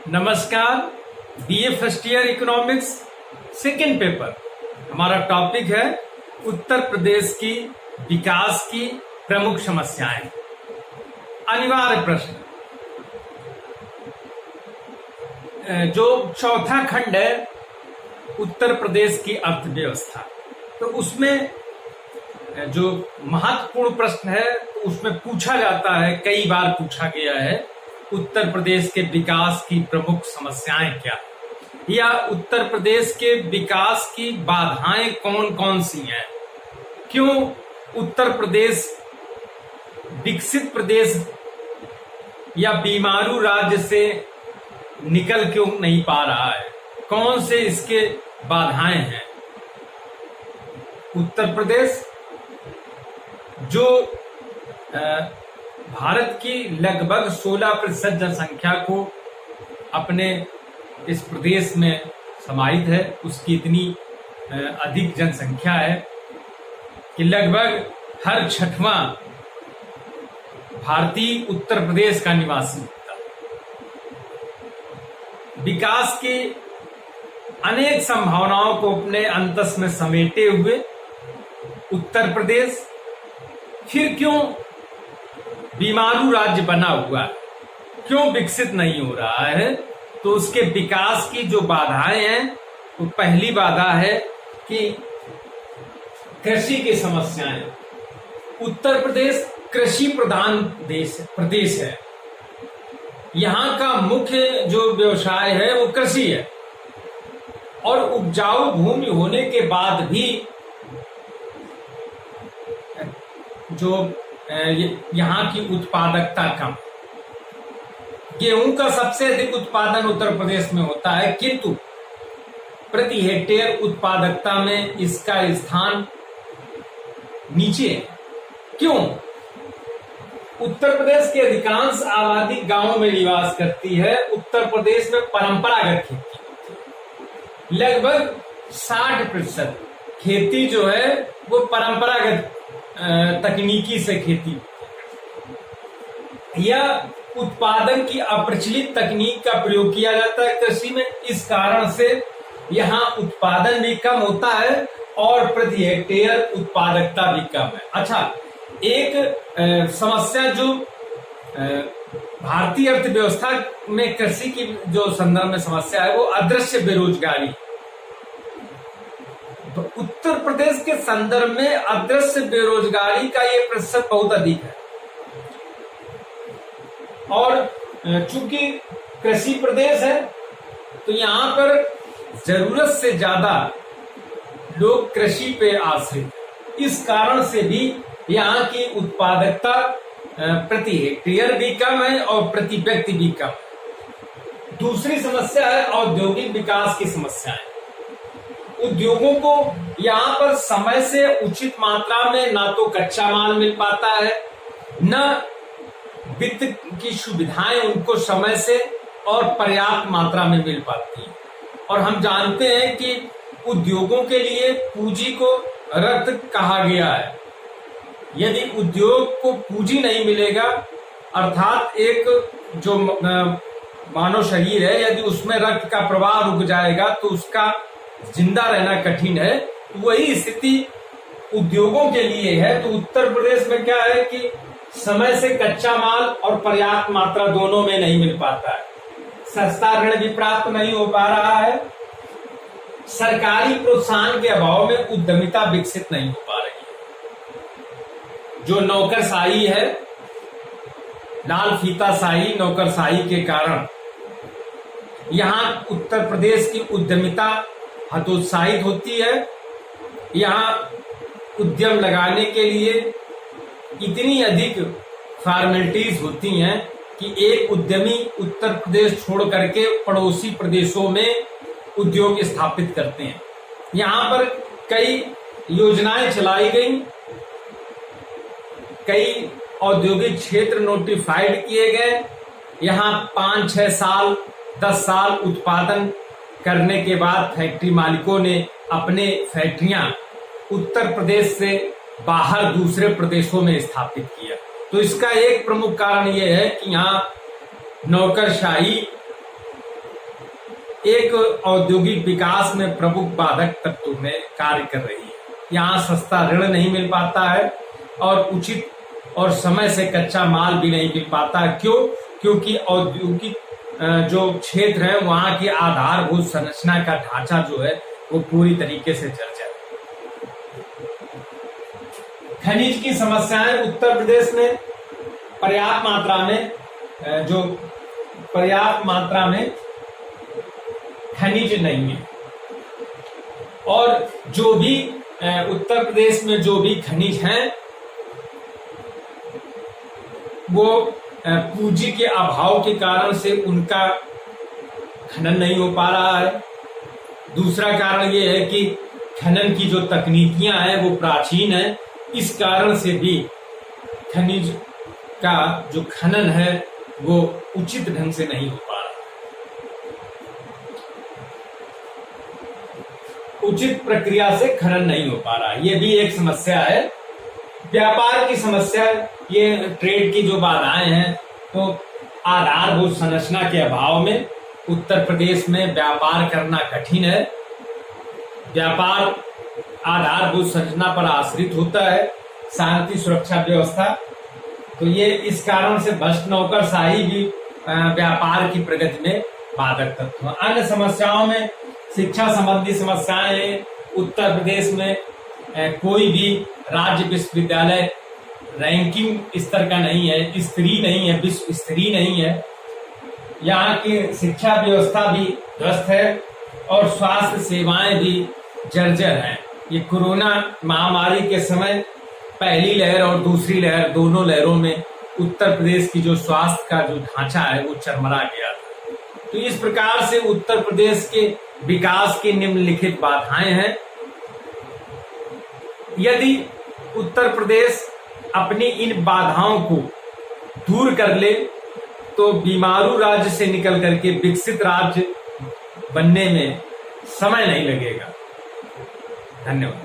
नमस्कार। BA first year economics second paper. हमारा topic है उत्तर प्रदेश की विकास की प्रमुख समस्याएं। अनिवार्य प्रश्न, जो चौथा खंड है उत्तर प्रदेश की अर्थव्यवस्था, तो उसमें जो महत्वपूर्ण प्रश्न है उसमें पूछा जाता है, कई बार पूछा गया है, उत्तर प्रदेश के विकास की प्रमुख समस्याएं क्या, या उत्तर प्रदेश के विकास की बाधाएं कौन कौन सी हैं, क्यों उत्तर प्रदेश विकसित प्रदेश या बीमारू राज्य से निकल क्यों नहीं पा रहा है, कौन से इसके बाधाएं हैं। उत्तर प्रदेश जो भारत की लगभग 16% जनसंख्या को अपने इस प्रदेश में समाहित है, उसकी इतनी अधिक जनसंख्या है कि लगभग हर छठवां भारतीय उत्तर प्रदेश का निवासी होता है। विकास की अनेक संभावनाओं को अपने अंतस में समेटे हुए उत्तर प्रदेश फिर क्यों बीमारू राज्य बना हुआ है, क्यों विकसित नहीं हो रहा है। तो उसके विकास की जो बाधाएं हैं, तो पहली बाधा है कि कृषि की समस्याएं। उत्तर प्रदेश कृषि प्रधान प्रदेश है। यहाँ का मुख्य जो व्यवसाय है वो कृषि है, और उपजाऊ भूमि होने के बाद भी जो यहाँ की उत्पादकता कम। गेहूं का सबसे अधिक उत्पादन उत्तर प्रदेश में होता है, किंतु प्रति हेक्टेयर उत्पादकता में इसका स्थान नीचे है। क्यों? उत्तर प्रदेश की अधिकांश आबादी गांवों में निवास करती है। उत्तर प्रदेश में परंपरागत खेती, लगभग 60% खेती जो है वो परंपरागत तकनीकी से खेती या उत्पादन की अप्रचलित तकनीक का प्रयोग किया जाता है कृषि में। इस कारण से यहाँ उत्पादन भी कम होता है और प्रति हेक्टेयर उत्पादकता भी कम है। अच्छा, एक समस्या जो भारतीय अर्थव्यवस्था में कृषि की जो संदर्भ में समस्या है वो अदृश्य बेरोजगारी। तो उत्तर प्रदेश के संदर्भ में अदृश्य बेरोजगारी का ये प्रतिशत बहुत अधिक है, और चूंकि कृषि प्रदेश है तो यहाँ पर जरूरत से ज्यादा लोग कृषि पे आश्रित। इस कारण से भी यहाँ की उत्पादकता प्रति हेक्टेयर भी कम है और प्रति व्यक्ति भी कम है। दूसरी समस्या है औद्योगिक विकास की समस्या है। उद्योगों को यहाँ पर समय से उचित मात्रा में ना तो कच्चा माल मिल पाता है, न वित्त की सुविधाएं उनको समय से और पर्याप्त मात्रा में मिल पाती है। और हम जानते हैं कि उद्योगों के लिए पूंजी को रक्त कहा गया है। यदि उद्योग को पूंजी नहीं मिलेगा, अर्थात एक जो मानव शरीर है, यदि उसमें रक्त का प्रवाह रुक जाएगा तो उसका जिंदा रहना कठिन है। वही स्थिति उद्योगों के लिए है। तो उत्तर प्रदेश में क्या है कि समय से कच्चा माल और पर्याप्त मात्रा दोनों में नहीं मिल पाता है। सस्ता ऋण भी प्राप्त नहीं हो पा रहा है। सरकारी प्रोत्साहन के अभाव में उद्यमिता विकसित नहीं हो पा रही है। जो नौकरशाही है, लाल फीताशाही नौकरशाही के कारण यहाँ उत्तर प्रदेश की उद्यमिता हतोत्साहित होती है। यहाँ उद्यम लगाने के लिए इतनी अधिक फॉर्मेलिटीज होती हैं कि एक उद्यमी उत्तर प्रदेश छोड़ करके पड़ोसी प्रदेशों में उद्योग स्थापित करते हैं। यहाँ पर कई योजनाएं चलाई गई, कई औद्योगिक क्षेत्र नोटिफाइड किए गए। यहाँ 5-6 साल 10 साल उत्पादन करने के बाद फैक्ट्री मालिकों ने अपने फैक्ट्रियां उत्तर प्रदेश से बाहर दूसरे प्रदेशों में स्थापित किया। तो इसका एक प्रमुख कारण यह है कि यहाँ नौकरशाही एक औद्योगिक विकास में प्रमुख बाधक तत्व में कार्य कर रही है। यहाँ सस्ता ऋण नहीं मिल पाता है और उचित और समय से कच्चा माल भी नहीं मिल पाता। क्यों? क्योंकि औद्योगिक जो क्षेत्र है वहां की आधारभूत संरचना का ढांचा जो है वो पूरी तरीके से जर्जर है। खनिज की समस्याएं उत्तर प्रदेश में पर्याप्त मात्रा में खनिज नहीं है, और जो भी उत्तर प्रदेश में जो भी खनिज हैं वो पूंजी के अभाव के कारण से उनका खनन नहीं हो पा रहा है। दूसरा कारण ये है कि खनन की जो तकनीकियां हैं वो प्राचीन है, इस कारण से भी खनिज का जो खनन है वो उचित ढंग से नहीं हो पा रहा, उचित प्रक्रिया से खनन नहीं हो पा रहा। ये भी एक समस्या है। व्यापार की समस्या, ये ट्रेड की जो बाधाएं हैं तो आधारभूत संरचना के अभाव में उत्तर प्रदेश में व्यापार करना कठिन है। व्यापार आधारभूत संरचना पर आश्रित होता है, शांति सुरक्षा व्यवस्था, तो ये इस कारण से भ्रष्ट नौकरशाही भी व्यापार की प्रगति में बाधक तत्व। अन्य समस्याओं में शिक्षा संबंधी समस्याएं, उत्तर प्रदेश में कोई भी राज्य विश्वविद्यालय रैंकिंग स्तर का नहीं है, स्तरीय नहीं है, विश्व स्तरीय नहीं है। यहाँ की शिक्षा व्यवस्था भी ध्वस्त है और स्वास्थ्य सेवाएं भी जर्जर हैं। ये कोरोना महामारी के समय पहली लहर और दूसरी लहर, दोनों लहरों में उत्तर प्रदेश की जो स्वास्थ्य का जो ढांचा है वो चरमरा गया था। तो इस प्रकार से उत्तर प्रदेश के विकास की निम्नलिखित बाधाएं हैं। यदि उत्तर प्रदेश अपनी इन बाधाओं को दूर कर ले तो बीमारू राज्य से निकल करके विकसित राज्य बनने में समय नहीं लगेगा। धन्यवाद।